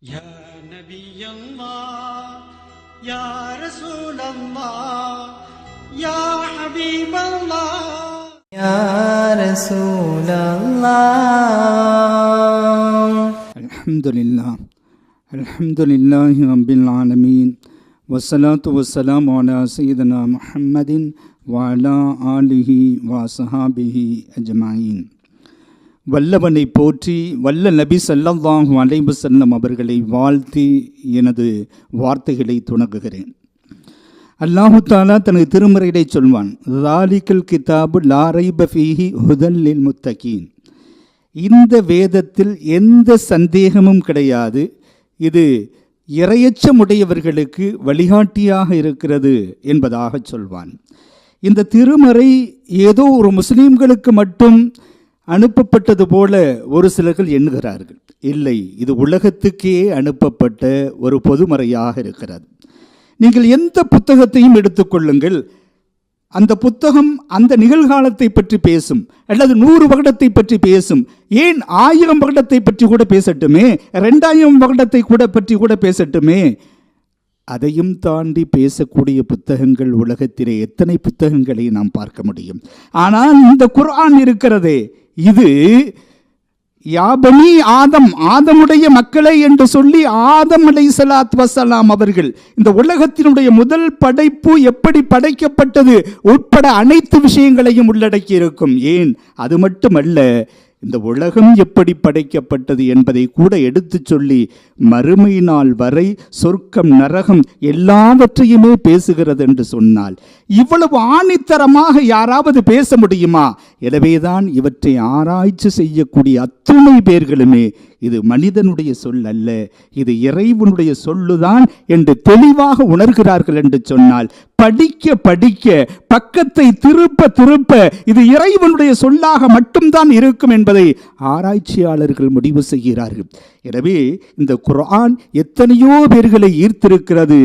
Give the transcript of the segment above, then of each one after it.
يا نبي الله يا رسول الله يا حبيب الله يا رسول الله. الحمد لله رب العالمين والصلاة والسلام على سيدنا محمد وعلى آله وصحابه أجمعين. வல்லவனை போற்றி வல்ல நபி ஸல்லல்லாஹு அலைஹி வஸல்லம் அவர்களை வாழ்த்தி எனது வார்த்தைகளை துணங்குகிறேன். அல்லாஹு தஆலா தனது திருமறையிலே சொல்வான், ஸாலிகல் கிதாபு லா ரைப ஃபீஹி ஹுதல் லில் முத்தகீன். இந்த வேதத்தில் எந்த சந்தேகமும் கிடையாது, இது இறையச்சமுடையவர்களுக்கு வழிகாட்டியாக இருக்கிறது என்பதாக சொல்வான். இந்த திருமறை ஏதோ ஒரு முஸ்லீம்களுக்கு மட்டும் அனுப்பப்பட்டது போல ஒரு சிலர்கள் எண்ணுகிறார்கள். இல்லை, இது உலகத்துக்கே அனுப்பப்பட்ட ஒரு பொதுமறையாக இருக்கிறது. நீங்கள் எந்த புத்தகத்தையும் எடுத்துக்கொள்ளுங்கள், அந்த புத்தகம் அந்த நிகழ்காலத்தை பற்றி பேசும், அல்லது 100 வருடத்தை பற்றி பேசும், ஏன் 1000 வருடத்தை பற்றி கூட பேசட்டுமே, 2000 வருடத்தை பற்றி கூட பேசட்டுமே. அதையும் தாண்டி பேசக்கூடிய புத்தகங்கள் உலகத்திலே எத்தனை புத்தகங்களை நாம் பார்க்க முடியும். ஆனால் இந்த குர்ஆன் இருக்கிறதே, இது யாபனி ஆதமுடைய மக்களை என்று சொல்லி ஆதம் அலைஹிஸ்ஸலாத்து வஸ்ஸலாம் அவர்கள் இந்த உலகத்தினுடைய முதல் படைப்பு எப்படி படைக்கப்பட்டது உட்பட அனைத்து விஷயங்களையும் உள்ளடக்கி இருக்கும். ஏன் அது மட்டுமல்ல, இந்த உலகம் எப்படி படைக்கப்பட்டது என்பதை கூட எடுத்து சொல்லி மறுமை நாள் வரை சொர்க்கம் நரகம் எல்லாவற்றையுமே பேசுகிறது என்று சொன்னால் இவ்வளவு ஆணித்தரமாக யாராவது பேச முடியுமா? எனவேதான் இவற்றை ஆராய்ச்சி செய்யக்கூடிய அத்துணை பேர்களுமே இது மனிதனுடைய சொல் அல்ல, இது இறைவனுடைய சொல்லுதான் என்று தெளிவாக உணர்கிறார்கள் என்று சொன்னால், படிக்க படிக்க பக்கத்தை திருப்ப இது இறைவனுடைய சொல்லாக மட்டும்தான் இருக்கும் என்பதை ஆராய்ச்சியாளர்கள் முடிவு செய்கிறார்கள். எனவே இந்த குர்ஆன் எத்தனையோ பேர்களை ஈர்த்திருக்கிறது,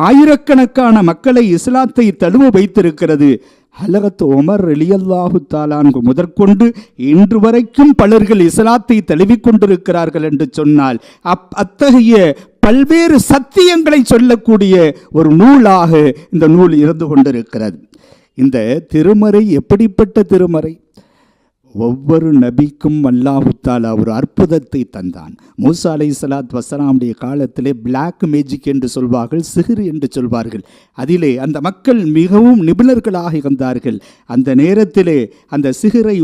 ஆயிரக்கணக்கான மக்களை இஸ்லாத்தை தழுவ வைத்திருக்கிறது. ஹலரத் உமர் ரலியல்லாஹு தஆலா அன்ஹு முதற்கொண்டு இன்று வரைக்கும் பலர்கள் இஸ்லாத்தை தழுவிக் கொண்டிருக்கிறார்கள் என்று சொன்னால் அத்தகைய பல்வேறு சத்தியங்களை சொல்லக்கூடிய ஒரு நூலாக இந்த நூல் இருந்து கொண்டிருக்கிறது. இந்த திருமறை எப்படிப்பட்ட திருமறை? ஒவ்வொரு நபிக்கும் அல்லாஹு தஆலா ஒரு அற்புதத்தை தந்தான். மூசா அலைஹிஸ்ஸலாத்து வஸ்ஸலாமுடைய காலத்திலே பிளாக் மேஜிக் என்று சொல்வார்கள், சிஹ்ர் என்று சொல்வார்கள். அதிலே அந்த மக்கள் மிகவும் நிபுணர்களாக இருந்தார்கள். அந்த நேரத்திலே அந்த சிஹ்ரை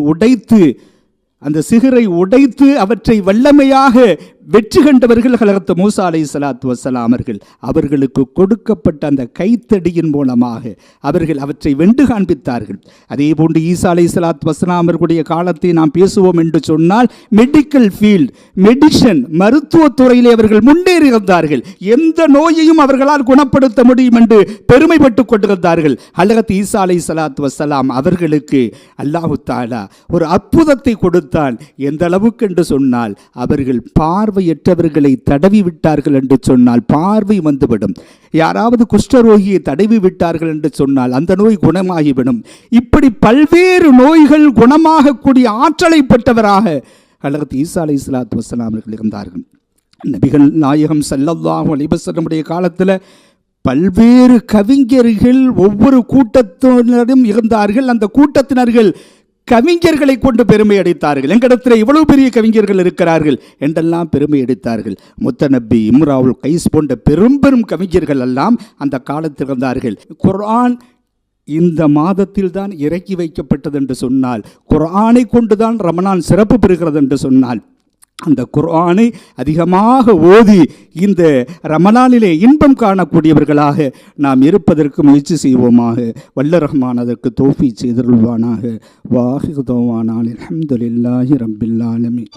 உடைத்து அவற்றை வல்லமையாக வெற்றி கண்டவர்கள் ஹலரத் மூசா அலைஹிஸ்ஸலாத்து வஸ்ஸலாம் அவர்களுக்கு கொடுக்கப்பட்ட அந்த கைத்தடியின் மூலமாக அவர்கள் அவற்றை வென்று காண்பித்தார்கள். அதே போன்று ஈசா அலைஹிஸ்ஸலாத்து வஸ்ஸலாம் அவர்களுடைய காலத்தை நாம் பேசுவோம் என்று சொன்னால் மெடிக்கல் ஃபீல்ட், மெடிசன், மருத்துவத்துறையிலே அவர்கள் முன்னேறி இருந்தார்கள். எந்த நோயையும் அவர்களால் குணப்படுத்த முடியும் என்று பெருமைப்பட்டுக் கொண்டிருந்தார்கள். ஹலரத் ஈசா அலைஹிஸ்ஸலாத்து வஸ்ஸலாம் அவர்களுக்கு அல்லாஹு தஆலா ஒரு அற்புதத்தை கொடுத்தான். எந்த அளவுக்கு என்று சொன்னால், அவர்கள் பார்வையற்றவர்களை தடவி விட்டார்கள் என்று சொன்னால் பார்வை வந்துவிடும். யாராவது குஷ்டரோகியை தடவி விட்டார்கள் என்று சொன்னால் அந்த நோய் குணமாகிவிடும். இப்படி பல்வேறு நோய்கள் குணமாகக்கூடிய ஆற்றலை பெற்றவராக ஹலரத் ஈசா அலைஹிஸ்ஸலாத்து வஸ்ஸலாம் அவர்கள் இருந்தார்கள். நபிகள் நாயகம் ஸல்லல்லாஹு அலைஹி வஸல்லமுடைய காலத்தில் பல்வேறு கவிஞர்கள் ஒவ்வொரு கூட்டத்தினரும் இருந்தார்கள். அந்த கூட்டத்தினர்கள் கவிஞர்களை கொண்டு பெருமை அடித்தார்கள். எங்களிடத்தில் இவ்வளவு பெரிய கவிஞர்கள் இருக்கிறார்கள் என்றெல்லாம் பெருமை அடித்தார்கள். முத்தநபி, இம்ராவுல் கைஸ் போன்ற பெரும் கவிஞர்கள் எல்லாம் அந்த காலத்தில் இருந்தார்கள். குர்ஆன் இந்த மாதத்தில் தான் இறக்கி வைக்கப்பட்டது என்று சொன்னால், குர்ஆனை கொண்டுதான் ரமலான் சிறப்பு பெறுகிறது என்று சொன்னால், அந்த குர்ஆனை அதிகமாக ஓதி இந்த ரமலானிலே இன்பம் காணக்கூடியவர்களாக நாம் இருப்பதற்கு முயற்சி செய்வோமாக. வல்ல ரஹ்மான் அதற்கு தௌஃபீக் செய்தருள்வானாக. வாஹிர் தௌவானா அல்ஹம்துலில்லாஹி ரப்பில் ஆலமீன்.